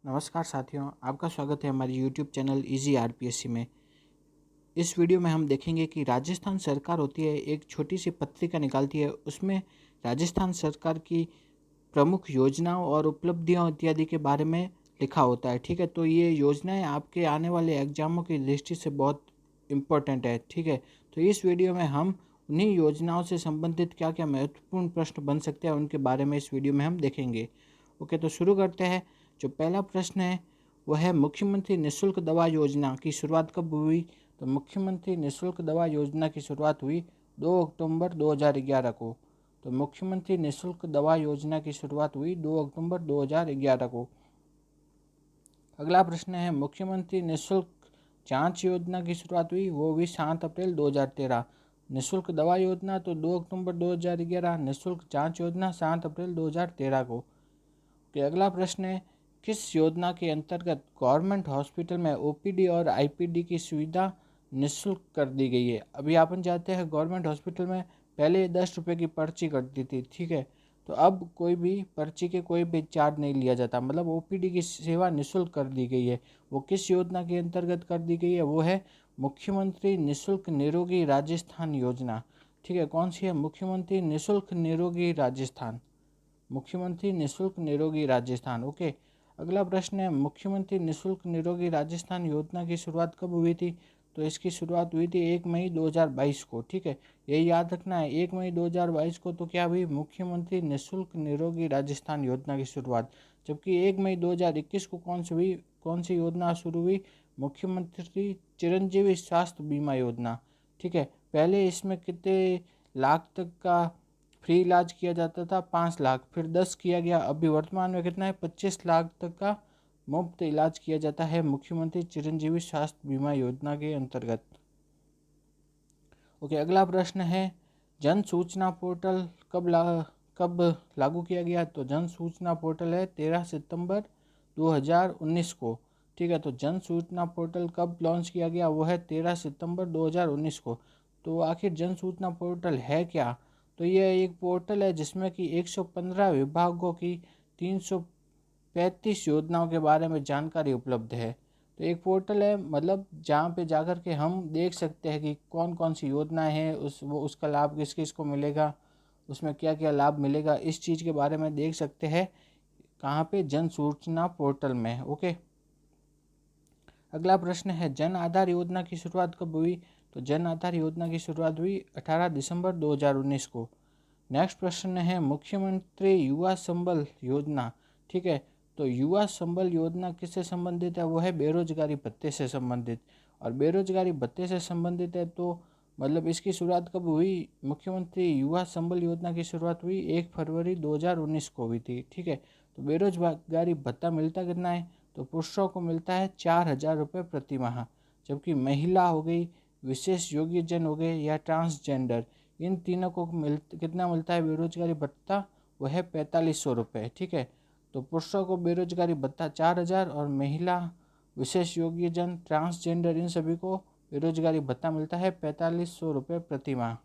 नमस्कार साथियों, आपका स्वागत है हमारे YouTube चैनल इजी आरपीएससी में। इस वीडियो में हम देखेंगे कि राजस्थान सरकार होती है, एक छोटी सी पत्रिका निकालती है। उसमें राजस्थान सरकार की प्रमुख योजनाओं और उपलब्धियों इत्यादि के बारे में लिखा होता है। ठीक है, तो ये योजनाएं आपके आने वाले एग्जामों की दृष्टि से बहुत इम्पोर्टेंट है। ठीक है, तो इस वीडियो में हम उन्हीं योजनाओं से संबंधित क्या क्या महत्वपूर्ण प्रश्न बन सकते हैं उनके बारे में इस वीडियो में हम देखेंगे। ओके, तो शुरू करते हैं। जो पहला प्रश्न है वह है, मुख्यमंत्री निःशुल्क दवा योजना की शुरुआत कब हुई? तो मुख्यमंत्री निःशुल्क दवा योजना की शुरुआत हुई 2 अक्टूबर 2011 को। तो मुख्यमंत्री निःशुल्क दवा योजना की शुरुआत हुई 2 अक्टूबर 2011 को। अगला प्रश्न है, मुख्यमंत्री निःशुल्क जांच योजना की शुरुआत हुई, वो हुई 7 अप्रैल 2013। निःशुल्क दवा योजना तो 2 अक्टूबर 2011, निःशुल्क जांच योजना 7 अप्रैल 2013 को। कि अगला प्रश्न है, किस योजना के अंतर्गत गवर्नमेंट हॉस्पिटल में ओपीडी और आईपीडी की सुविधा निःशुल्क कर दी गई है? अभी अपन जाते हैं गवर्नमेंट हॉस्पिटल में, पहले 10 रुपये की पर्ची कटती थी। ठीक है, तो अब कोई भी पर्ची के कोई भी चार्ज नहीं लिया जाता, मतलब ओपीडी की सेवा निःशुल्क कर दी गई है। वो किस योजना के अंतर्गत कर दी गई है? वो है मुख्यमंत्री निःशुल्क निरोगी राजस्थान योजना। ठीक है, कौन सी है? मुख्यमंत्री निःशुल्क निरोगी राजस्थान। मुख्यमंत्री निःशुल्क निरोगी राजस्थान। ओके, अगला प्रश्न है, मुख्यमंत्री निःशुल्क निरोगी राजस्थान योजना की शुरुआत कब हुई थी? तो इसकी शुरुआत हुई थी 1 मई 2022 को। ठीक है, ये याद रखना है, 1 मई 2022 को तो क्या हुई? मुख्यमंत्री निःशुल्क निरोगी राजस्थान योजना की शुरुआत। जबकि 1 मई 2021 को कौन सी योजना शुरू हुई? मुख्यमंत्री चिरंजीवी स्वास्थ्य बीमा योजना। ठीक है, पहले इसमें कितने लाख तक का फ्री इलाज किया जाता था? 5 लाख, फिर 10 किया गया, अभी वर्तमान में कितना है? 25 लाख तक का मुफ्त इलाज किया जाता है मुख्यमंत्री चिरंजीवी स्वास्थ्य बीमा योजना के अंतर्गत। ओके, अगला प्रश्न है, जन सूचना पोर्टल कब लागू किया गया? तो जन सूचना पोर्टल है 13 सितंबर 2019 को। ठीक है, तो जन सूचना पोर्टल कब लॉन्च किया गया? वो है 13 सितंबर 2019 को। तो आखिर जन सूचना पोर्टल है क्या? तो यह एक पोर्टल है जिसमें कि 115 विभागों की 335 योजनाओं के बारे में जानकारी उपलब्ध है। तो एक पोर्टल है, मतलब जहाँ पे जाकर के हम देख सकते हैं कि कौन कौन सी योजनाएं हैं, उसका लाभ किस किस को मिलेगा, उसमें क्या क्या लाभ मिलेगा, इस चीज़ के बारे में देख सकते हैं। कहाँ पे? जन सूचना पोर्टल में। ओके, अगला प्रश्न है, जन आधार योजना की शुरुआत कब हुई? तो जन आधार योजना की शुरुआत हुई 18 दिसंबर 2019 को। नेक्स्ट प्रश्न है, मुख्यमंत्री युवा संबल योजना। ठीक है, तो युवा संबल योजना किससे संबंधित है? वो है बेरोजगारी भत्ते से संबंधित। और बेरोजगारी भत्ते से संबंधित है तो मतलब इसकी शुरुआत कब हुई? मुख्यमंत्री युवा संबल योजना की शुरुआत हुई 1 फरवरी 2019 को हुई थी। ठीक है, तो बेरोजगारी भत्ता मिलता कितना है? तो पुरुषों को मिलता है 4,000 रुपये प्रति माह, जबकि महिला हो गई, विशेष योग्यजन हो गए या ट्रांसजेंडर, इन तीनों को कितना मिलता है बेरोजगारी भत्ता? वह है 4500 रुपये। ठीक है, तो पुरुषों को बेरोजगारी भत्ता 4,000 और महिला, विशेष योग्यजन, ट्रांसजेंडर, इन सभी को बेरोजगारी भत्ता मिलता है 4500 रुपये प्रति माह।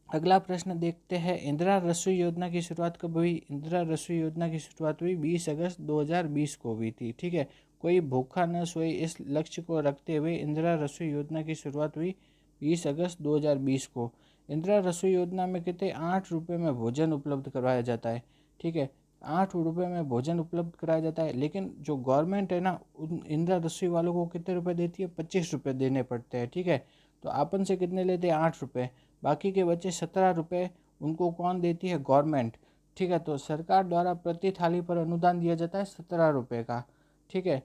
अगला प्रश्न देखते हैं, इंदिरा रसोई योजना की शुरुआत कब हुई? इंदिरा रसोई योजना की शुरुआत हुई 20 अगस्त 2020 को हुई थी। ठीक है, कोई भूखा न सोए, इस लक्ष्य को रखते हुए इंदिरा रसोई योजना की शुरुआत हुई 20 अगस्त 2020 को। इंदिरा रसोई योजना में कितने 8 रुपये में भोजन उपलब्ध करवाया जाता है। ठीक है, 8 रुपये में भोजन उपलब्ध कराया जाता है, लेकिन जो गवर्नमेंट है ना, उन इंदिरा रसोई वालों को कितने रुपये देती है? 25 रुपये देने पड़ते हैं। ठीक है, तो अपन से कितने लेते हैं? 8 रुपये, बाकी के बचे 17 रुपये उनको कौन देती है? गवर्नमेंट। ठीक है, तो सरकार द्वारा प्रति थाली पर अनुदान दिया जाता है 17 रुपये का। ठीक है,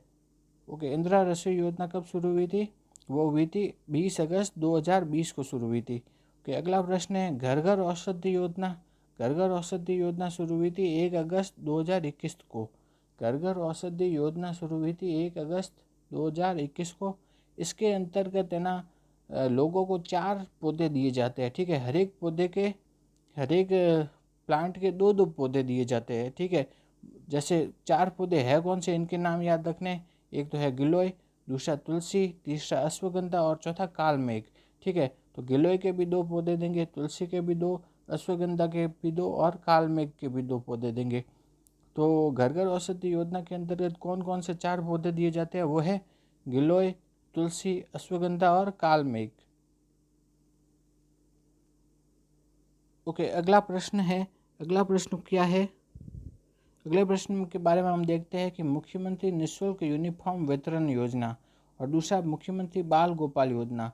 ओके, इंदिरा रसोई योजना कब शुरू हुई थी? वो हुई थी 20 अगस्त 2020 को शुरू हुई थी। ओके, अगला प्रश्न है, घर घर औषधि योजना। घर घर औषधि योजना शुरू हुई थी 1 अगस्त 2021 को। घर घर औषधि योजना शुरू हुई थी 1 अगस्त 2021 को। इसके अंतर्गत है ना, लोगों को 4 पौधे दिए जाते हैं। ठीक है, हर एक प्लांट के 2-2 पौधे दिए जाते हैं। ठीक है, जैसे 4 पौधे हैं कौन से, इनके नाम याद रखने, एक तो है गिलोय, दूसरा तुलसी, तीसरा अश्वगंधा और चौथा कालमेघ। ठीक है, तो गिलोय के भी 2 पौधे देंगे, तुलसी के भी 2, अश्वगंधा के भी 2 और कालमेघ के भी 2 पौधे देंगे। तो घर घर औषधि योजना के अंतर्गत कौन कौन से 4 पौधे दिए जाते हैं? वो है गिलोय, तुलसी, अश्वगंधा और कालमेघ। ओके, अगला प्रश्न क्या है? अगले प्रश्न के बारे में हम देखते हैं कि मुख्यमंत्री निःशुल्क यूनिफॉर्म वितरण योजना और दूसरा मुख्यमंत्री बाल गोपाल योजना।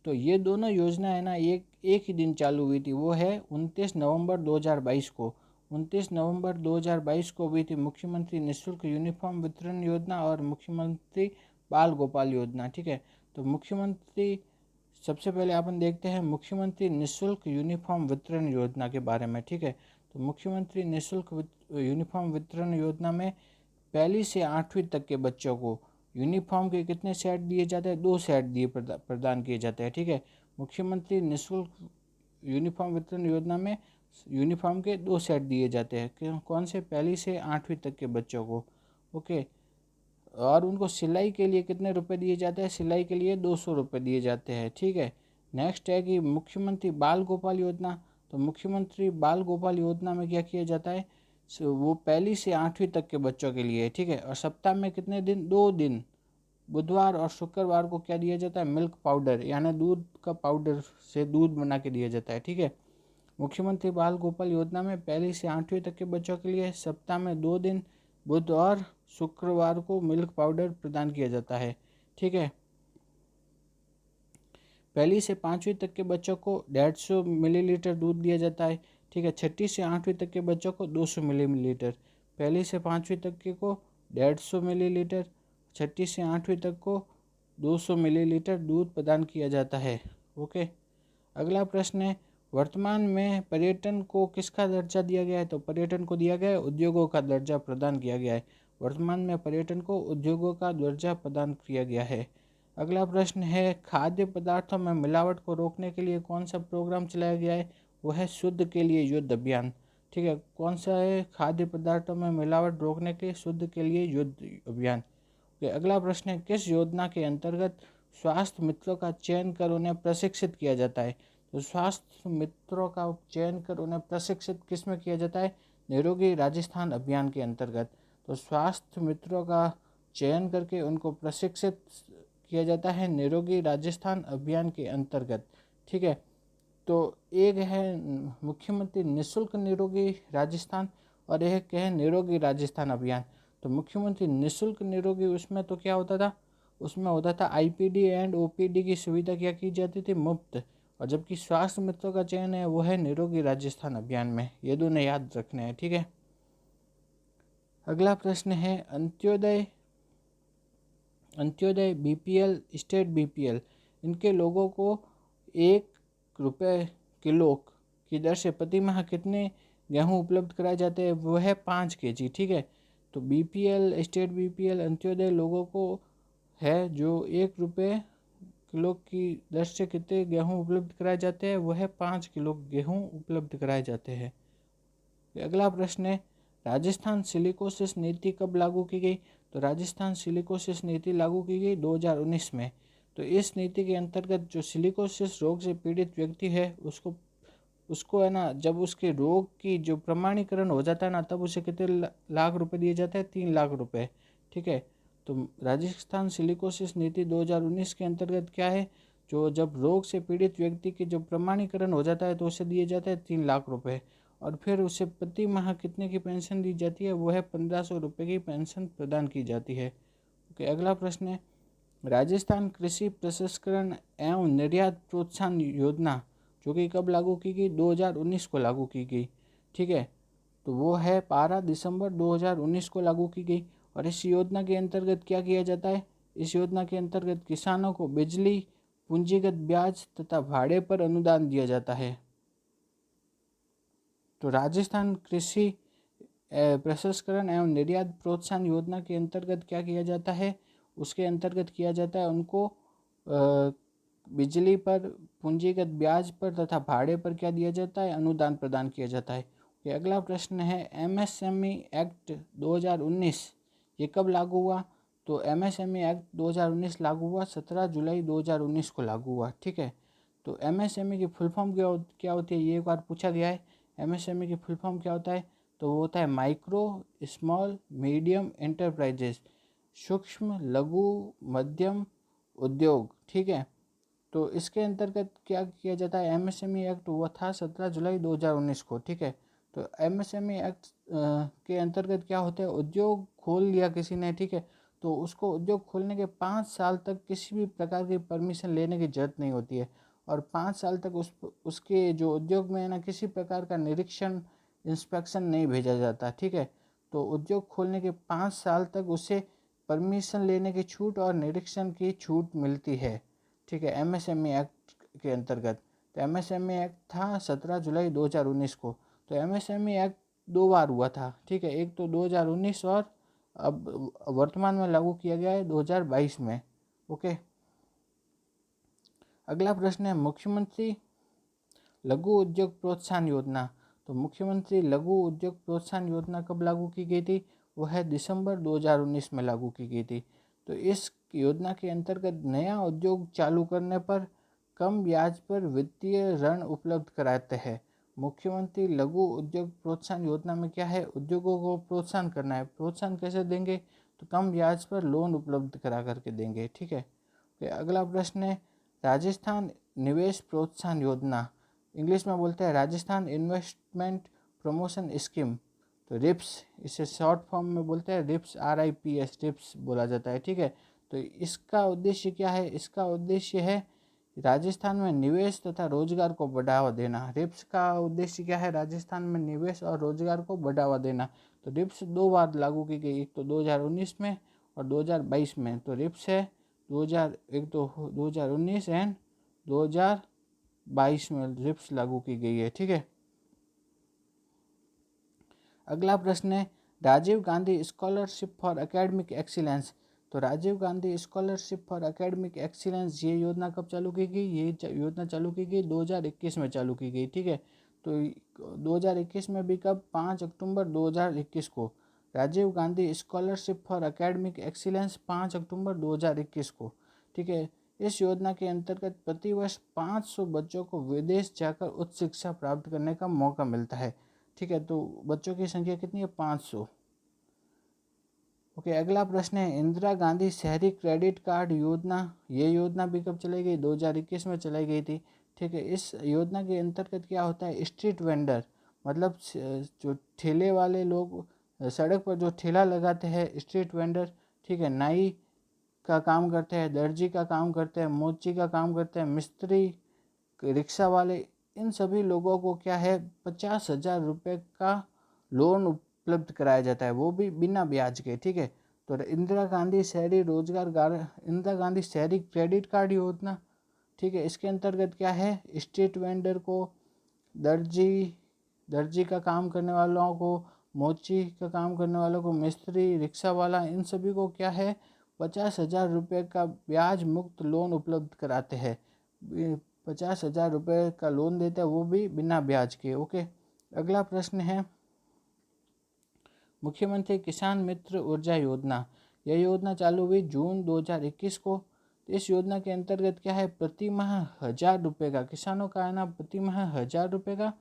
तो ये दोनों योजना है ना, एक ही दिन चालू हुई थी। वो है 29 नवंबर 2022 को। 29 नवंबर 2022 को हुई थी मुख्यमंत्री निःशुल्क यूनिफॉर्म वितरण योजना और मुख्यमंत्री बाल गोपाल योजना। ठीक है, तो मुख्यमंत्री, सबसे पहले अपन देखते हैं मुख्यमंत्री निःशुल्क यूनिफॉर्म वितरण योजना के बारे में। ठीक है, तो मुख्यमंत्री निःशुल्क यूनिफॉर्म वितरण योजना में 1 से 8वीं तक के बच्चों को यूनिफॉर्म के कितने सेट दिए जाते हैं? 2 सेट दिए प्रदान किए जाते हैं। ठीक है, मुख्यमंत्री निःशुल्क यूनिफॉर्म वितरण योजना में यूनिफॉर्म के 2 सेट दिए जाते हैं। कौन से? 1 से 8वीं तक के बच्चों को। ओके, और उनको सिलाई के लिए कितने रुपए दिए जाते हैं? सिलाई के लिए 200 रुपये दिए जाते हैं। ठीक है, नेक्स्ट है कि मुख्यमंत्री बाल गोपाल योजना। तो मुख्यमंत्री बाल गोपाल योजना में क्या किया जाता है? वो 1 से 8वीं तक के बच्चों के लिए। ठीक है, और सप्ताह में कितने दिन? 2 दिन, बुधवार और शुक्रवार को क्या दिया जाता है? मिल्क पाउडर, यानी दूध का पाउडर से दूध बना के दिया जाता है। ठीक है, मुख्यमंत्री बाल गोपाल योजना में 1 से 8वीं तक के बच्चों के लिए सप्ताह में 2 दिन, बुध और शुक्रवार को मिल्क पाउडर प्रदान किया जाता है। ठीक है, 1 से 5वीं तक के बच्चों को 150 मिलीलीटर दूध दिया जाता है। ठीक है, 6ठी से 8वीं तक के बच्चों को 200 मिलीलीटर। 1 से 5वीं तक के को 150 मिलीलीटर, 6ठी से 8वीं तक को 200 मिलीलीटर दूध प्रदान किया जाता है। ओके, अगला प्रश्न है, वर्तमान में पर्यटन को किसका दर्जा दिया गया है? तो पर्यटन को दिया गया है उद्योगों का दर्जा प्रदान किया गया है। वर्तमान में पर्यटन को उद्योगों का दर्जा प्रदान किया गया है। अगला प्रश्न है, खाद्य पदार्थों में मिलावट को रोकने के लिए कौन सा प्रोग्राम चलाया गया है? वो है शुद्ध के लिए युद्ध अभियान। ठीक है, कौन सा है? खाद्य पदार्थों में मिलावट रोकने के लिए शुद्ध के लिए युद्ध अभियान। अगला प्रश्न है, किस योजना के अंतर्गत स्वास्थ्य मित्रों का चयन कर उन्हें प्रशिक्षित किया जाता है? तो स्वास्थ्य मित्रों का चयन कर उन्हें प्रशिक्षित किस में किया जाता है? निरोगी राजस्थान अभियान के अंतर्गत। तो स्वास्थ्य मित्रों का चयन करके उनको प्रशिक्षित किया जाता है निरोगी राजस्थान अभियान के अंतर्गत। ठीक है, तो एक है मुख्यमंत्री निःशुल्क निरोगी राजस्थान और एक है निरोगी राजस्थान अभियान। तो मुख्यमंत्री निःशुल्क निरोगी, उसमें तो क्या होता था? उसमें होता था आईपीडी एंड ओपीडी की सुविधा क्या की जाती थी? मुफ्त। और जबकि स्वास्थ्य मित्रों का चयन है वो है निरोगी राजस्थान अभियान में। ये दोनों याद रखने हैं। ठीक है, अगला प्रश्न है, अंत्योदय बीपीएल, स्टेट बीपीएल, इनके लोगों को 1 रुपये किलो की दर से प्रति माह कितने गेहूँ उपलब्ध कराए जाते हैं? वो है 5 kg। ठीक है, तो बीपीएल, स्टेट बीपीएल, अंत्योदय लोगों को है जो 1 रुपये किलो की दर से कितने गेहूँ उपलब्ध कराए जाते हैं? वो है 5 किलो गेहूँ उपलब्ध कराए जाते हैं। अगला प्रश्न है, राजस्थान सिलिकोसिस नीति कब लागू की गई? तो राजस्थान सिलिकोसिस नीति लागू की गई 2019 में। तो इस नीति के अंतर्गत जो सिलिकोसिस रोग से पीड़ित व्यक्ति है उसको है ना, जब उसके रोग की जो प्रमाणीकरण हो जाता है ना, तब उसे कितने लाख रुपए दिए जाते हैं? 3 लाख रुपए। ठीक है, तो राजस्थान सिलिकोसिस नीति 2019 के अंतर्गत क्या है? जो जब रोग से पीड़ित व्यक्ति की जो प्रमाणीकरण हो जाता है तो उसे दिए जाते हैं 3 लाख रुपए। और फिर उसे प्रति माह कितने की पेंशन दी जाती है? वो है 1500 रुपये की पेंशन प्रदान की जाती है। ओके, अगला प्रश्न है, राजस्थान कृषि प्रसंस्करण एवं निर्यात प्रोत्साहन योजना जो कि कब लागू की गई? 2019 को लागू की गई। ठीक है, तो वो है 12 दिसंबर 2019 को लागू की गई। और इस योजना के अंतर्गत क्या किया जाता है? इस योजना के अंतर्गत किसानों को बिजली, पूंजीगत ब्याज तथा भाड़े पर अनुदान दिया जाता है। तो राजस्थान कृषि प्रसंस्करण एवं निर्यात प्रोत्साहन योजना के अंतर्गत क्या किया जाता है? उसके अंतर्गत किया जाता है उनको बिजली पर, पूंजीगत ब्याज पर तथा भाड़े पर क्या दिया जाता है? अनुदान प्रदान किया जाता है। ये अगला प्रश्न है, एमएसएमई एक्ट 2019 ये कब लागू हुआ? तो एमएसएमई एक्ट 2019 लागू हुआ 17 जुलाई 2019 को लागू हुआ। ठीक है, तो एमएसएमई की फुल फॉर्म क्या होती है? ये एक बार पूछा गया है। एमएसएमई की फुल फॉर्म क्या होता है? तो वो होता है माइक्रो स्मॉल मीडियम एंटरप्राइजेस, सूक्ष्म लघु मध्यम उद्योग। ठीक है, तो इसके अंतर्गत क्या किया जाता है, एमएसएमई एक्ट हुआ था 17 जुलाई 2019 को। ठीक है, तो एमएसएमई एक्ट के अंतर्गत क्या होता है, उद्योग खोल लिया किसी ने, ठीक है, तो उसको उद्योग खोलने के 5 साल तक किसी भी प्रकार की परमिशन लेने की जरूरत नहीं होती है, और 5 साल तक उसके जो उद्योग में है ना किसी प्रकार का निरीक्षण इंस्पेक्शन नहीं भेजा जाता। ठीक है, तो उद्योग खोलने के 5 साल तक उसे परमिशन लेने की छूट और निरीक्षण की छूट मिलती है। ठीक है, एमएसएमई एक्ट के अंतर्गत। तो एमएसएमई एक्ट था 17 जुलाई 2019 को। तो एमएसएमई एक्ट 2 बार हुआ था। ठीक है, एक तो 2019 और अब वर्तमान में लागू किया गया है 2022 में। ओके, अगला प्रश्न है मुख्यमंत्री लघु उद्योग प्रोत्साहन योजना। तो मुख्यमंत्री लघु उद्योग प्रोत्साहन योजना कब लागू की गई थी, वो है दिसंबर 2019 में लागू की गई थी। तो इस योजना के अंतर्गत नया उद्योग चालू करने पर कम ब्याज पर वित्तीय ऋण उपलब्ध कराते हैं। मुख्यमंत्री लघु उद्योग प्रोत्साहन योजना में क्या है, उद्योगों को प्रोत्साहन करना है। प्रोत्साहन कैसे देंगे, तो कम ब्याज पर लोन उपलब्ध करा करके देंगे। ठीक है, अगला प्रश्न है राजस्थान निवेश प्रोत्साहन योजना, इंग्लिश में बोलते हैं राजस्थान इन्वेस्टमेंट प्रमोशन स्कीम, तो रिप्स, इसे शॉर्ट फॉर्म में बोलते हैं रिप्स, RIPS, रिप्स बोला जाता है। ठीक है, तो इसका उद्देश्य क्या है, इसका उद्देश्य है राजस्थान में निवेश तथा रोजगार को बढ़ावा देना। रिप्स का उद्देश्य क्या है, राजस्थान में निवेश और रोजगार को बढ़ावा देना। तो रिप्स 2 बार लागू की गई, एक तो 2019 में और 2022 में। तो रिप्स है 2019 एंड 2022 में रिप्स लागू की गई है। ठीक है, अगला प्रश्न है Rajiv Gandhi scholarship for academic excellence. तो Rajiv Gandhi scholarship for academic excellence, ये योजना कब चालू की गई, ये योजना चालू की गई 2021 में चालू की गई। ठीक है, तो 2021 में भी कब, 5 अक्टूबर 2021 को। Rajiv Gandhi scholarship for academic excellence 5 अक्टूबर 2021 को। ठीक है, इस योजना के अंतर्गत प्रतिवर्ष 500 बच्चों को विदेश जाकर उच्च शिक्षा प्राप्त करने का मौका मिलता है। ठीक है, तो बच्चों की संख्या कितनी है, 500। ओके, अगला प्रश्न है इंदिरा गांधी शहरी क्रेडिट कार्ड योजना, ये योजना भी कब चलाई गई, 2021 में चलाई गई थी। ठीक है, इस योजना के अंतर्गत क्या होता है, स्ट्रीट वेंडर, मतलब जो ठेले वाले लोग, सड़क पर जो ठेला लगाते हैं, स्ट्रीट वेंडर। ठीक है, नाई का काम करते हैं, दर्जी का काम करते हैं, मोची का काम करते हैं, मिस्त्री, रिक्शा वाले, इन सभी लोगों को क्या है 50,000 रुपये का लोन उपलब्ध कराया जाता है, वो भी बिना ब्याज के। ठीक है, तो इंदिरा गांधी शहरी इंदिरा गांधी शहरी क्रेडिट कार्ड योजना। ठीक है, इसके अंतर्गत क्या है, स्ट्रीट वेंडर को, दर्जी का काम करने वालों को, मोची का काम करने वालों को, मिस्त्री, रिक्शा वाला, इन सभी को क्या है 50,000 रुपये का ब्याज मुक्त लोन उपलब्ध कराते हैं। 50,000 रुपये का लोन देते हैं, वो भी बिना ब्याज के। ओके, अगला प्रश्न है मुख्यमंत्री किसान मित्र ऊर्जा योजना। यह योजना चालू हुई जून 2021 को। इस योजना के अंतर्गत क्या है, प्रति माह 1,000 रुपये का किसानों का है ना, प्रति माह 1,000 रुपये का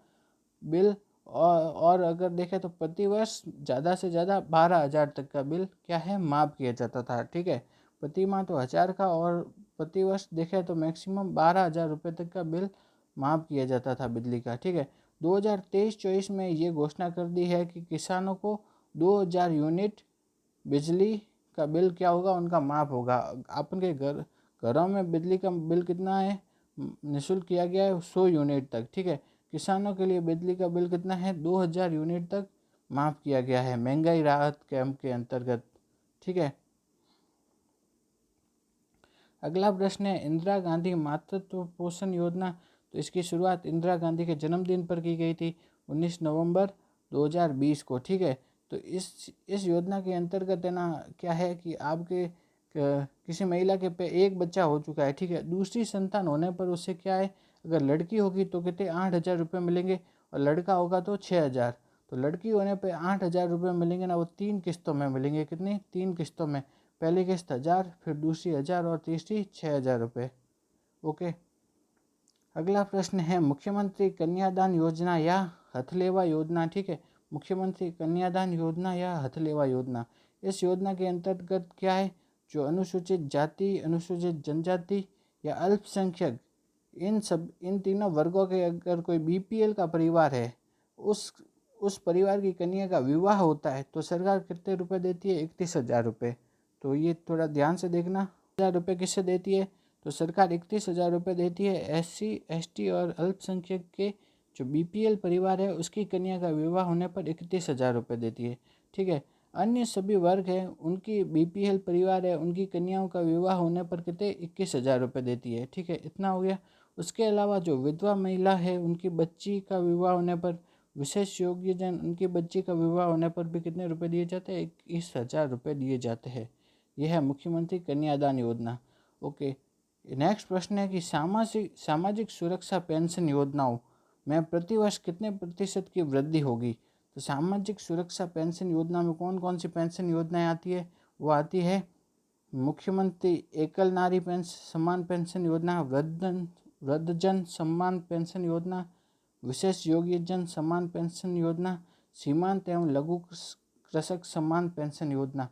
बिल, और अगर देखें तो प्रति वर्ष ज़्यादा से ज़्यादा 12,000 तक का बिल क्या है माफ़ किया जाता था। ठीक है, प्रति माह तो 1,000 का, और प्रति वर्ष देखें तो मैक्सिमम 12,000 रुपये तक का बिल माफ़ किया जाता था बिजली का। ठीक है, 2023-24 में ये घोषणा कर दी है कि किसानों को 2,000 यूनिट बिजली का बिल क्या होगा, उनका माफ़ होगा। अपन के घरों में बिजली का बिल कितना है, निःशुल्क किया गया है 100 यूनिट तक। ठीक है, किसानों के लिए बिजली का बिल कितना है, 2,000 यूनिट तक माफ़ किया गया है महंगाई राहत कैंप के अंतर्गत। ठीक है, अगला प्रश्न है इंदिरा गांधी मातृत्व पोषण योजना। तो इसकी शुरुआत इंदिरा गांधी के जन्मदिन पर की गई थी 19 नवंबर 2020 को। ठीक है, तो इस योजना के अंतर्गत है ना क्या है कि आपके किसी महिला के पे एक बच्चा हो चुका है, ठीक है, दूसरी संतान होने पर उससे क्या है, अगर लड़की होगी तो कितने 8,000 रुपये मिलेंगे, और लड़का होगा तो 6,000। तो लड़की होने पे 8,000 रुपये मिलेंगे ना, वो 3 किस्तों में मिलेंगे। कितनी, 3 किस्तों में, पहली किस्त 1,000, फिर दूसरी 1,000 और तीसरी 6,000 रुपये। ओके, अगला प्रश्न है मुख्यमंत्री कन्यादान योजना या हथलेवा योजना। ठीक है, मुख्यमंत्री कन्यादान योजना या हथलेवा योजना। इस योजना के अंतर्गत क्या है, जो अनुसूचित जाति, अनुसूचित जनजाति या अल्पसंख्यक, इन तीनों वर्गों के अगर कोई बीपीएल का परिवार है, उस परिवार की कन्या का विवाह होता है तो सरकार कितने रुपए देती है, 31,000 रुपये। तो ये थोड़ा ध्यान से देखना, 1,000 रुपये किससे देती है, तो सरकार 31,000 रुपये देती है एससी, एसटी और अल्पसंख्यक के जो बीपीएल परिवार है उसकी कन्या का विवाह होने पर 31,000 रुपये देती है। ठीक है, अन्य सभी वर्ग हैं उनकी बीपीएल परिवार है उनकी कन्याओं का विवाह होने पर कितने 21,000 रुपये देती है। ठीक है, इतना हो गया। उसके अलावा जो विधवा महिला है उनकी बच्ची का विवाह होने पर, विशेष योग्यजन उनकी बच्ची का विवाह होने पर भी कितने रुपए दिए जाते हैं, 21,000 रुपये दिए जाते हैं। यह है मुख्यमंत्री कन्यादान योजना। ओके, नेक्स्ट प्रश्न है कि सामाजिक सुरक्षा पेंशन योजनाओं में प्रतिवर्ष कितने प्रतिशत की वृद्धि होगी। तो सामाजिक सुरक्षा पेंशन योजना में कौन कौन सी पेंशन योजनाएं आती है, वो आती है मुख्यमंत्री एकल नारी सम्मान पेंशन योजना, वृद्धजन सम्मान पेंशन योजना, विशेष योग्यजन सम्मान पेंशन योजना, सीमांत एवं लघु कृषक सम्मान पेंशन योजना।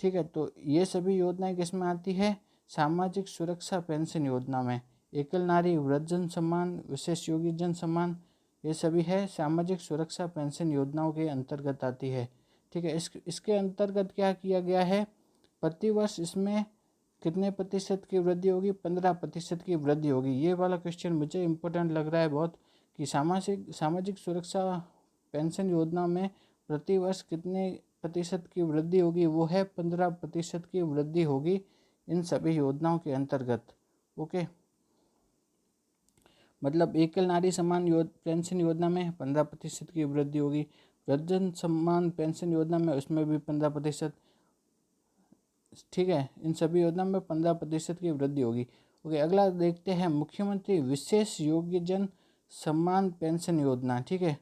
ठीक है, तो ये सभी योजनाएं किस में आती है, सामाजिक सुरक्षा पेंशन योजना में। एकल नारी, वृद्धजन सम्मान, विशेष योग्यजन सम्मान, ये सभी है सामाजिक सुरक्षा पेंशन योजनाओं के अंतर्गत आती है। ठीक है, इसके अंतर्गत क्या किया गया है, प्रतिवर्ष इसमें कितने प्रतिशत की वृद्धि होगी, 15% की वृद्धि होगी। ये वाला क्वेश्चन मुझे इम्पोर्टेंट लग रहा है बहुत, कि सामाजिक सुरक्षा पेंशन योजना में प्रतिवर्ष कितने प्रतिशत की वृद्धि होगी, वो है 15% की वृद्धि होगी इन सभी योजनाओं के अंतर्गत। ओके, मतलब एकल नारी सम्मान पेंशन योजना में 15% की वृद्धि होगी, वृद्धजन सम्मान पेंशन योजना में उसमें भी 15%। ठीक है, इन सभी योजना में 15% की वृद्धि होगी। ओके, अगला देखते हैं मुख्यमंत्री विशेष योग्यजन सम्मान पेंशन योजना। ठीक है,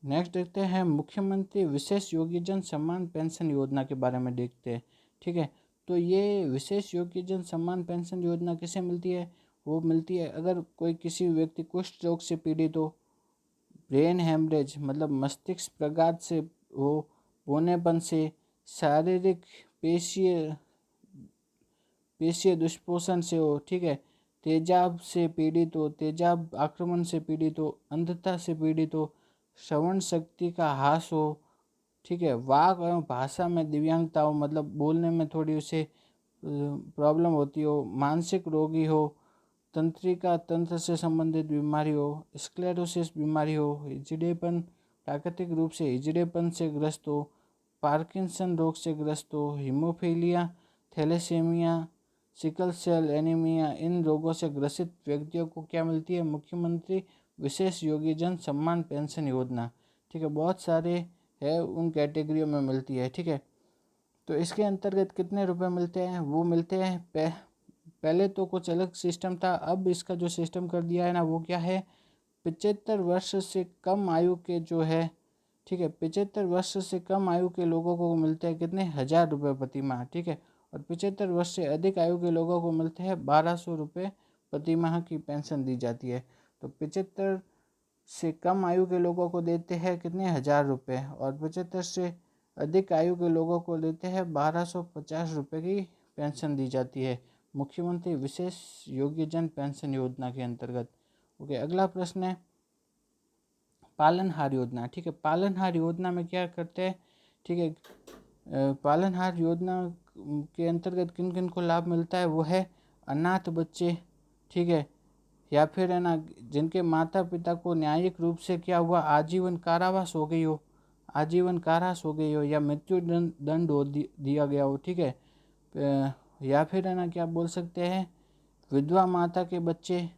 नेक्स्ट देखते हैं मुख्यमंत्री विशेष योग्यजन सम्मान पेंशन योजना के बारे में देखते हैं। ठीक है, तो ये विशेष योग्यजन सम्मान पेंशन योजना किसे मिलती है, वो मिलती है अगर कोई किसी व्यक्ति कुष्ठ रोग से पीड़ित हो, ब्रेन हेमरेज मतलब मस्तिष्क प्रघात से हो, बोनेपन से, शारीरिक पेशीय दुष्पोषण से हो, ठीक है, तेजाब से पीड़ित हो, तेजाब आक्रमण से पीड़ित हो, अंधता से पीड़ित हो, श्रवण शक्ति का ह्रास हो, ठीक है, वाक एवं भाषा में दिव्यांगता हो, मतलब बोलने में थोड़ी उसे प्रॉब्लम होती हो, मानसिक रोगी हो, तंत्रिका तंत्र से संबंधित बीमारी हो, स्क्लेरोसिस बीमारी हो, हिजड़ेपन, प्राकृतिक रूप से हिजड़ेपन से ग्रस्त हो, पार्किंसन रोग से ग्रस्त हो, haemophilia, thalassaemia, sickle cell anaemia, इन रोगों से ग्रसित व्यक्तियों को क्या मिलती है, मुख्यमंत्री विशेष योग्यजन सम्मान पेंशन योजना। ठीक है, बहुत सारे है उन कैटेगरियों में मिलती है। ठीक है, तो इसके अंतर्गत कितने रुपए मिलते हैं, वो मिलते हैं पहले तो कुछ अलग सिस्टम था, अब इसका जो सिस्टम कर दिया है ना वो क्या है, 75 वर्ष से कम आयु के जो है, ठीक है, 75 वर्ष से कम आयु के लोगों को मिलते हैं कितने, 1,000 रुपये प्रति माह। ठीक है, और 75 वर्ष से अधिक आयु के लोगों को मिलते हैं 1,200 रुपये प्रति माह की पेंशन दी जाती है। तो 75 से कम आयु के लोगों को देते हैं कितने, 1,000 रुपये, और 75 से अधिक आयु के लोगों को देते हैं 1,250 रुपये की पेंशन दी जाती है मुख्यमंत्री विशेष योग्यजन पेंशन योजना के अंतर्गत। ओके, अगला प्रश्न है पालनहार योजना। ठीक है, पालनहार योजना में क्या करते हैं, ठीक है, पालनहार योजना के अंतर्गत किन किन को लाभ मिलता है, वो है अनाथ बच्चे, ठीक है, या फिर है ना जिनके माता पिता को न्यायिक रूप से क्या हुआ, आजीवन कारावास हो गई हो, आजीवन कारावास हो गई हो, या मृत्यु दंड हो दिया गया हो। ठीक है, या फिर है ना क्या बोल सकते हैं, विधवा माता के बच्चे,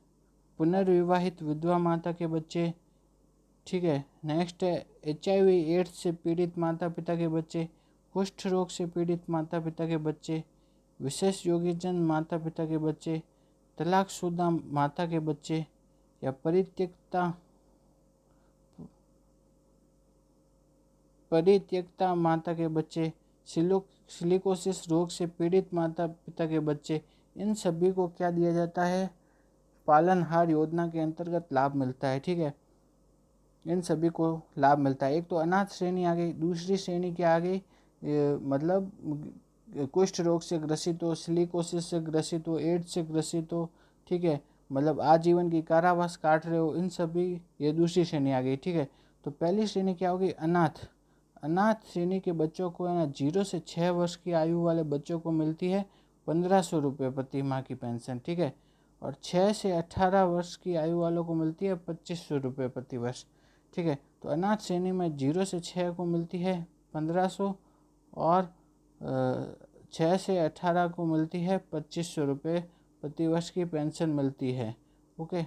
पुनर्विवाहित विधवा माता के बच्चे। ठीक है, नेक्स्ट है HIV एड्स से पीड़ित माता पिता के बच्चे, कुष्ठ रोग से पीड़ित माता पिता के बच्चे, विशेष योग्यजन माता पिता के बच्चे, तलाकशुदा माता के बच्चे, या परित्यक्ता माता के बच्चे, सिलिकोसिस रोग से पीड़ित माता पिता के बच्चे, इन सभी को क्या दिया जाता है, पालनहार योजना के अंतर्गत लाभ मिलता है। ठीक है, इन सभी को लाभ मिलता है। एक तो अनाथ श्रेणी आ गई, दूसरी श्रेणी क्या आ गई, मतलब कुष्ठ रोग से ग्रसित हो, सिलिकोसिस से ग्रसित हो, एड्स से ग्रसित हो, ठीक है, मतलब आजीवन की कारावास काट रहे हो, इन सभी, ये दूसरी श्रेणी आ गई, ठीक है। तो पहली श्रेणी क्या होगी, अनाथ। अनाथ श्रेणी के बच्चों को है ना 0 से 6 वर्ष की आयु वाले बच्चों को मिलती है 1500 रुपये प्रति माह की पेंशन, ठीक है। और 6 से 18 वर्ष की आयु वालों को मिलती है 2500 रुपये प्रति वर्ष, ठीक है। तो अनाथ श्रेणी में 0 से 6 को मिलती है 1500, और 6 से 18 को मिलती है 2500 रुपये प्रति वर्ष की पेंशन मिलती है, ओके।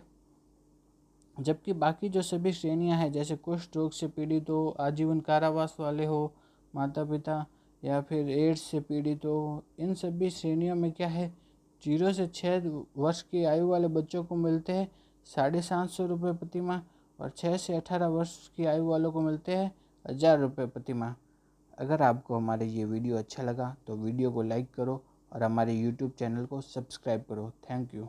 जबकि बाकी जो सभी श्रेणियां हैं, जैसे कुष्ठ रोग से पीड़ित हो, आजीवन कारावास वाले हो माता पिता, या फिर एड्स से पीड़ित हो, इन सभी श्रेणियों में क्या है, 0 से 6 वर्ष की आयु वाले बच्चों को मिलते हैं 750 रुपये प्रति माह, और 6 से 18 वर्ष की आयु वालों को मिलते हैं 1000 रुपये प्रति माह। अगर आपको हमारे ये वीडियो अच्छा लगा तो वीडियो को लाइक करो और हमारे यूट्यूब चैनल को सब्सक्राइब करो। Thank you.